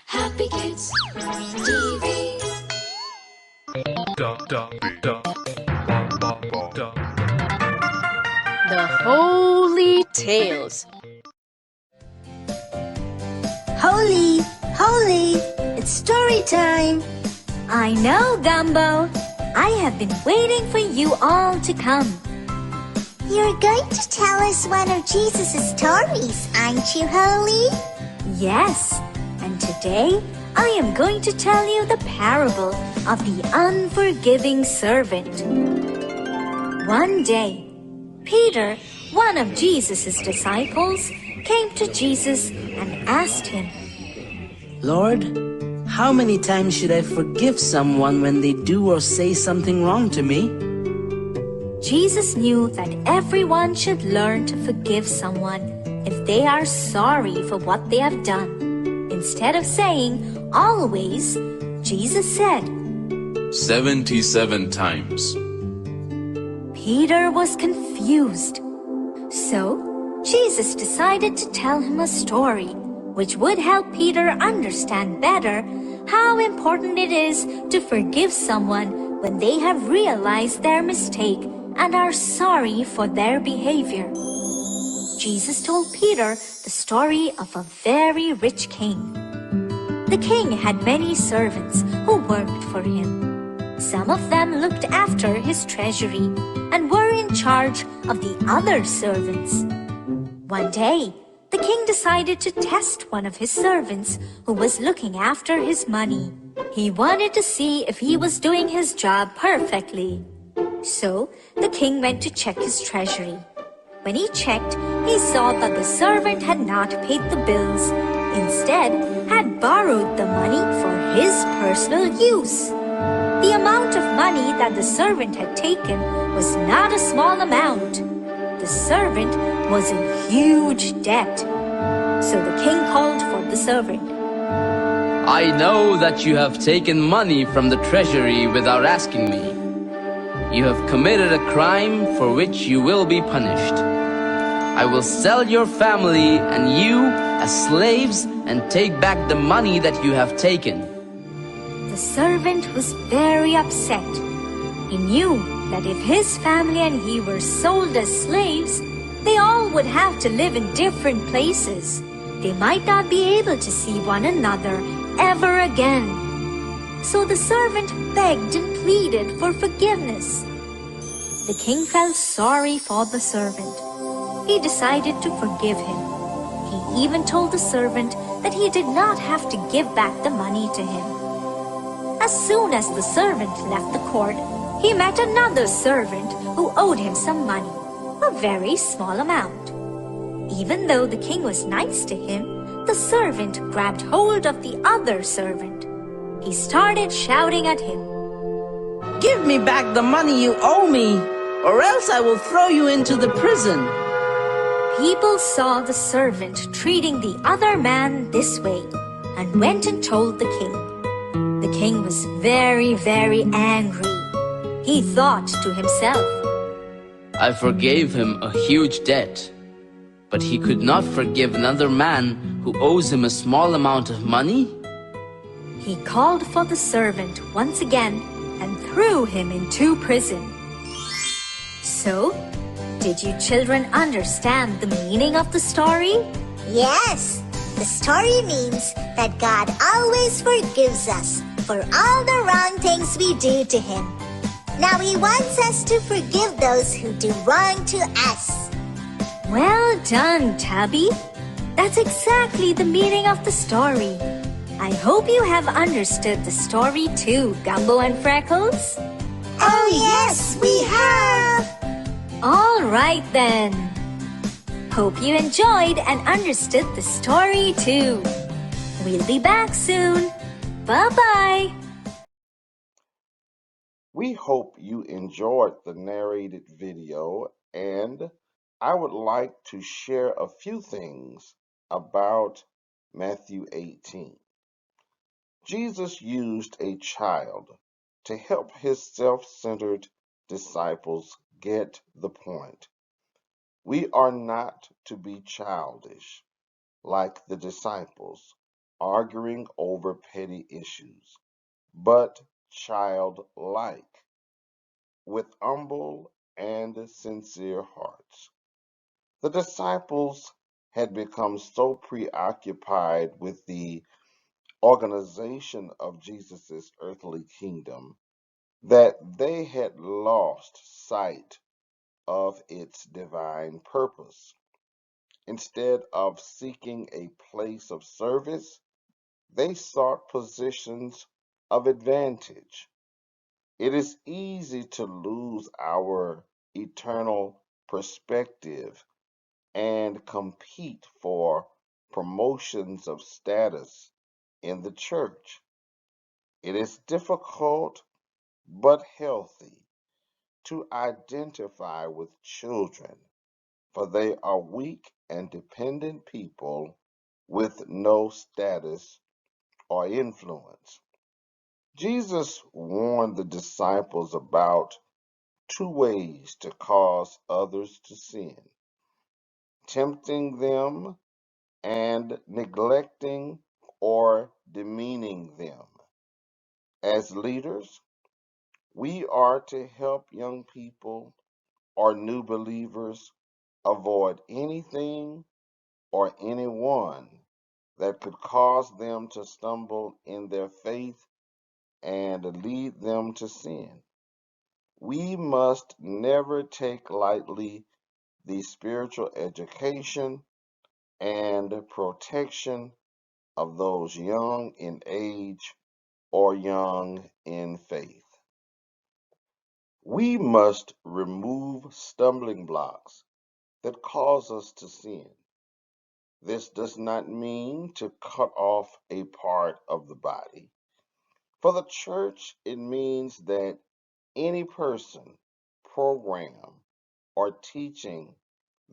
Happy Kids TV. The Holy Tales. Holy, holy, it's story time. I know, Gumbo. I have been waiting for you all to come. You're going to tell us one of Jesus' stories, aren't you, Holy? Yes, and today I am going to tell you the parable of the unforgiving servant. One day, Peter, one of Jesus' disciples, came to Jesus and asked him, Lord, how many times should I forgive someone when they do or say something wrong to me? Jesus knew that everyone should learn to forgive someone if they are sorry for what they have done. Instead of saying always, Jesus said 77 times. Peter was confused. So, Jesus decided to tell him a story which would help Peter understand better how important it is to forgive someone when they have realized their mistake and are sorry for their behavior. Jesus told Peter the story of a very rich king. The king had many servants who worked for him. Some of them looked after his treasury and were in charge of the other servants. One day, the king decided to test one of his servants who was looking after his money. He wanted to see if he was doing his job perfectly. So, the king went to check his treasury. When he checked, he saw that the servant had not paid the bills. Instead, had borrowed the money for his personal use. The amount of money that the servant had taken was not a small amount. The servant was in huge debt. So the king called for the servant. I know that you have taken money from the treasury without asking me. You have committed a crime for which you will be punished. I will sell your family and you as slaves and take back the money that you have taken. The servant was very upset. He knew that if his family and he were sold as slaves, they all would have to live in different places. They might not be able to see one another ever again. So the servant begged and pleaded for forgiveness. The king felt sorry for the servant. He decided to forgive him. He even told the servant that he did not have to give back the money to him. As soon as the servant left the court, he met another servant who owed him some money, a very small amount. Even though the king was nice to him, the servant grabbed hold of the other servant. He started shouting at him, Give me back the money you owe me, or else I will throw you into the prison. People saw the servant treating the other man this way and went and told the king. The king was very, very angry. He thought to himself, I forgave him a huge debt, but he could not forgive another man who owes him a small amount of money? He called for the servant once again and threw him into prison. So, did you children understand the meaning of the story? Yes, the story means that God always forgives us for all the wrong things we do to Him. Now He wants us to forgive those who do wrong to us. Well done, Tabby. That's exactly the meaning of the story. I hope you have understood the story too, Gumbo and Freckles. Oh yes, we have! All right then. Hope you enjoyed and understood the story too. We'll be back soon. Bye-bye. We hope you enjoyed the narrated video, and I would like to share a few things about Matthew 18. Jesus used a child to help his self-centered disciples get the point. We are not to be childish like the disciples, arguing over petty issues, but childlike, with humble and sincere hearts. The disciples had become so preoccupied with the organization of Jesus' earthly kingdom that they had lost sight of its divine purpose. Instead of seeking a place of service, they sought positions of advantage. It is easy to lose our eternal perspective and compete for promotions of status in the church. It is difficult but healthy to identify with children, for they are weak and dependent people with no status or influence. Jesus warned the disciples about two ways to cause others to sin: tempting them and neglecting or demeaning them. As leaders, we are to help young people or new believers avoid anything or anyone that could cause them to stumble in their faith and lead them to sin. We must never take lightly the spiritual education and protection of those young in age or young in faith. We must remove stumbling blocks that cause us to sin. This does not mean to cut off a part of the body. For the church, it means that any person, program, or teaching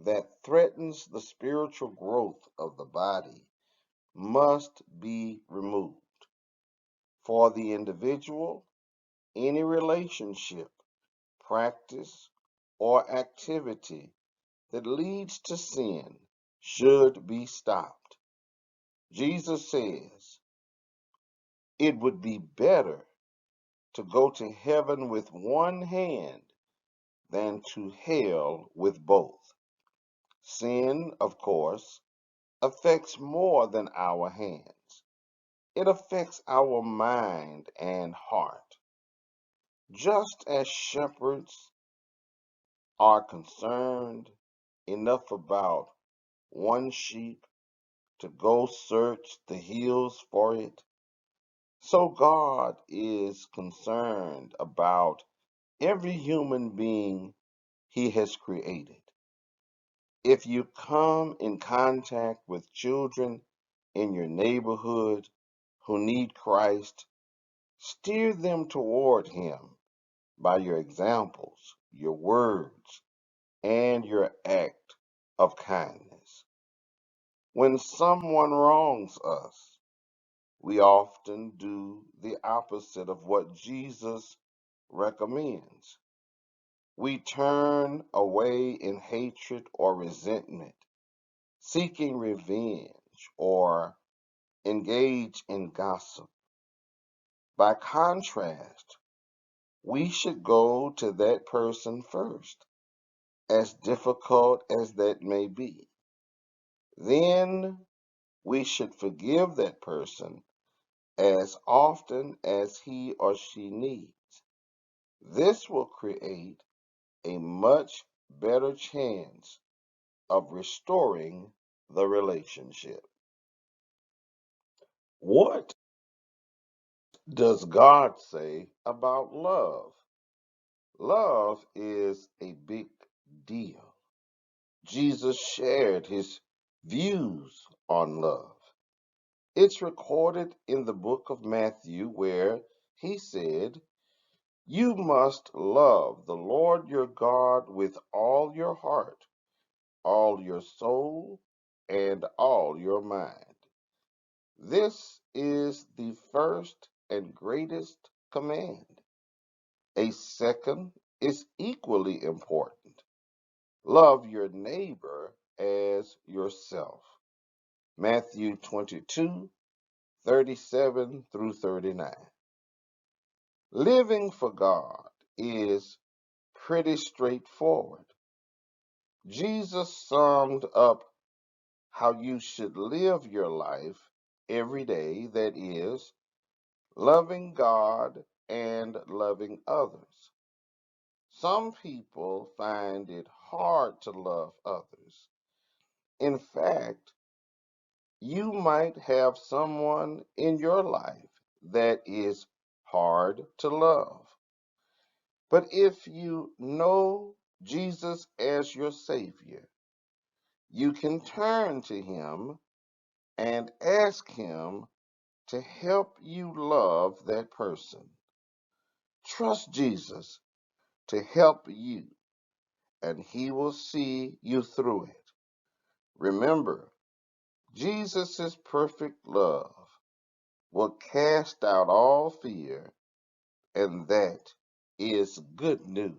that threatens the spiritual growth of the body must be removed. For the individual, any relationship, practice, or activity that leads to sin should be stopped. Jesus says it would be better to go to heaven with one hand than to hell with both. Sin, of course, affects more than our hands. It affects our mind and heart. Just as shepherds are concerned enough about one sheep to go search the hills for it, so God is concerned about every human being he has created. If you come in contact with children in your neighborhood who need Christ, steer them toward him by your examples, your words, and your act of kindness. When someone wrongs us, we often do the opposite of what Jesus recommends. We turn away in hatred or resentment, seeking revenge, or engage in gossip. By contrast, we should go to that person first, as difficult as that may be. Then we should forgive that person as often as he or she needs. This will create a much better chance of restoring the relationship. What does God say about love? Love is a big deal. Jesus shared his views on love. It's recorded in the book of Matthew where he said, "You must love the Lord your God with all your heart, all your soul, and all your mind." This is the first and greatest command. A second is equally important: love your neighbor as yourself. Matthew 22, 37 through 39. Living for God is pretty straightforward. Jesus summed up how you should live your life every day, that is, loving God and loving others. Some people find it hard to love others. In fact, you might have someone in your life that is hard to love. But if you know Jesus as your Savior, you can turn to Him and ask Him to help you love that person. Trust Jesus to help you, and He will see you through it. Remember, Jesus' perfect love will cast out all fear, and that is good news.